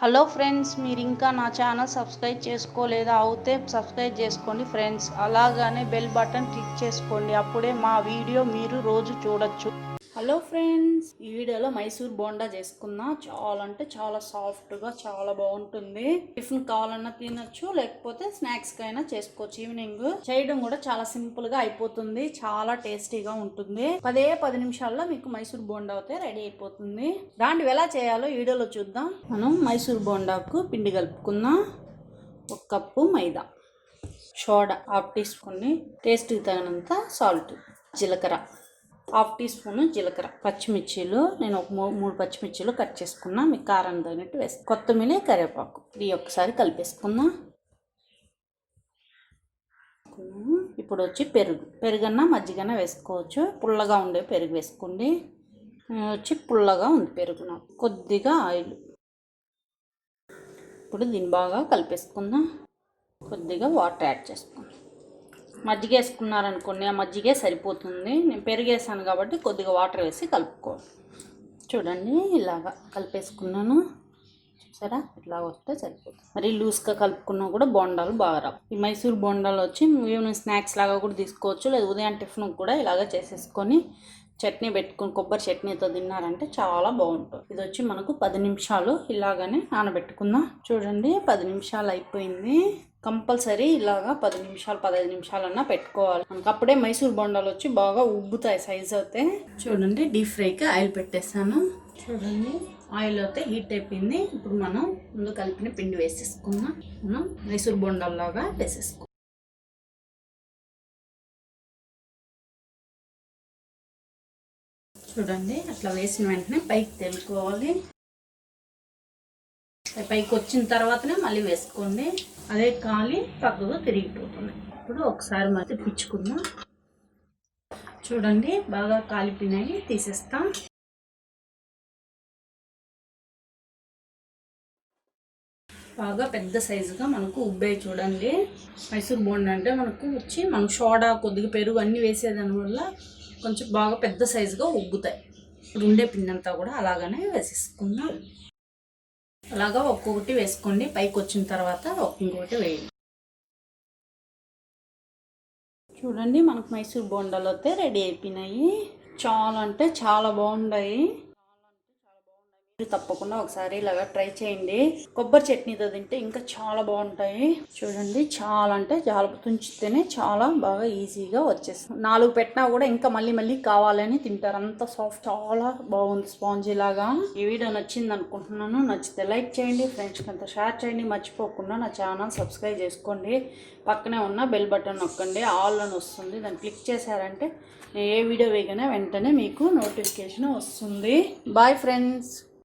Hello friends, మీరు ఇంకా నా ఛానల్ సబ్స్క్రైబ్ చేసుకోలేదా? అయితే సబ్స్క్రైబ్ చేసుకోండి ఫ్రెండ్స్. అలాగనే బెల్ బటన్ క్లిక్ చేసుకోండి. అప్పుడే మా వీడియో మీరు రోజు చూడొచ్చు. హలో ఫ్రెండ్స్, ఈ వీడియోలో మైసూర్ బోండా చేసుకున్నా. చాలా అంటే చాలా సాఫ్ట్గా చాలా బాగుంటుంది. టిఫిన్ కావాలన్నా తినొచ్చు, లేకపోతే స్నాక్స్కి అయినా చేసుకోవచ్చు. ఈవినింగ్ చేయడం కూడా చాలా సింపుల్గా అయిపోతుంది. చాలా టేస్టీగా ఉంటుంది. 10 నిమిషాల్లో మీకు మైసూర్ బోండా అయితే రెడీ అయిపోతుంది. దాంట్లో ఎలా చేయాలో వీడియోలో చూద్దాం. మనం మైసూర్ బోండాకు పిండి కలుపుకుందాం. 1 కప్పు మైదా, సోడా 1/2 టీ స్పూన్, టేస్ట్కి తగినంత సాల్ట్, జీలకర్ర 1/2 టీ స్పూన్ జీలకర్ర, పచ్చిమిర్చీలు నేను ఒక 3 పచ్చిమిర్చీలు కట్ చేసుకున్నా. మీకు కారం తగినట్టు వేసి, కొత్తిమీర, కరివేపాకు ఇది ఒకసారి కలిపేసుకుందాం. ఇప్పుడు వచ్చి పెరుగన్నా మజ్జిగన్నా వేసుకోవచ్చు. పుల్లగా ఉండే పెరుగు వేసుకోండి. వచ్చి పుల్లగా ఉంది పెరుగు, నాకు కొద్దిగా ఆయిల్. ఇప్పుడు దీన్ని బాగా కలిపేసుకుందాం. కొద్దిగా వాటర్ యాడ్ చేసుకుందాం. మజ్జిగ వేసుకున్నారనుకోండి, ఆ మజ్జిగే సరిపోతుంది. నేను పెరిగేసాను కాబట్టి కొద్దిగా వాటర్ వేసి కలుపుకోవాలి. చూడండి, ఇలాగా కలిపేసుకున్నాను. చూసారా, ఇట్లా వస్తే సరిపోతుంది. మరి లూజ్గా కలుపుకున్నా కూడా బోండాలు బాగా రావు. ఈ మైసూర్ బోండాలు వచ్చి ఈవినింగ్ స్నాక్స్ లాగా కూడా తీసుకోవచ్చు, లేదా ఉదయం టిఫిన్ కూడా ఇలాగ చేసేసుకొని చట్నీ పెట్టుకొని కొబ్బరి చట్నీతో తిన్నారంటే చాలా బాగుంటుంది. ఇది వచ్చి మనకు 10 నిమిషాలు ఇలాగనే నానబెట్టుకుందాం. చూడండి, 10 నిమిషాలు అయిపోయింది. కంపల్సరీ ఇలాగా 10 నిమిషాలు 15 నిమిషాలన్నా పెట్టుకోవాలి. మనకు అప్పుడే మైసూర్ బోండాలు వచ్చి బాగా ఉబ్బుతాయి సైజ్ అయితే. చూడండి, డీప్ ఫ్రైకి ఆయిల్ పెట్టేసాను. చూడండి, ఆయిల్ అయితే హీట్ అయిపోయింది. ఇప్పుడు మనం ముందు కలిపిన పిండి వేసేసుకుందాం. మనం మైసూర్ బోండాల్లాగా వేసేసుకుందాం. చూడండి, అట్లా వేసిన వెంటనే పైకి తెలుకోవాలి. పైకి వచ్చిన తర్వాతనే మళ్ళీ వేసుకోండి. అదే కాలి పక్కకు తిరిగిపోతుంది. ఇప్పుడు ఒకసారి మరి తిప్పించుకుందాం. చూడండి, బాగా కాలిపోయినాయి, తీసేస్తాం. బాగా పెద్ద సైజుగా మనకు ఉబ్బాయి. చూడండి, మైసూర్ బోండా అంటే మనకు వచ్చి మనం సోడా కొద్దిగా పెరుగు అన్నీ వేసేదాని వల్ల కొంచెం బాగా పెద్ద సైజుగా ఉబ్బుతాయి. ఇప్పుడు ఉండే పిండి అంతా కూడా అలాగనే వేసేసుకుందాం. అలాగా ఒక్కొక్కటి వేసుకోండి. పైకి వచ్చిన తర్వాత ఇంకొకటి వేయండి. చూడండి, మనకు మైసూర్ బోండాలు అయితే రెడీ అయిపోయినాయి. చాలా అంటే చాలా బాగున్నాయి. మీరు తప్పకుండా ఒకసారి ఇలాగా ట్రై చేయండి. కొబ్బరి చట్నీతో తింటే ఇంకా చాలా బాగుంటాయి. చూడండి, చాలా అంటే చాలా తుంచితేనే చాలా బాగా ఈజీగా వచ్చేస్తుంది. 4 పెట్టినా కూడా ఇంకా మళ్ళీ కావాలని తింటారు. అంత సాఫ్ట్, చాలా బాగుంది, స్పాంజీ లాగా. ఈ వీడియో నచ్చింది అనుకుంటున్నాను. నచ్చితే లైక్ చేయండి, ఫ్రెండ్స్కి అంతా షేర్ చేయండి. మర్చిపోకుండా నా ఛానల్ సబ్స్క్రైబ్ చేసుకోండి. పక్కనే ఉన్న బెల్ బటన్ నొక్కండి, ఆల్ అని వస్తుంది. దాన్ని క్లిక్ చేశారంటే ఏ వీడియో వేయగానే వెంటనే మీకు నోటిఫికేషన్ వస్తుంది. Bye friends.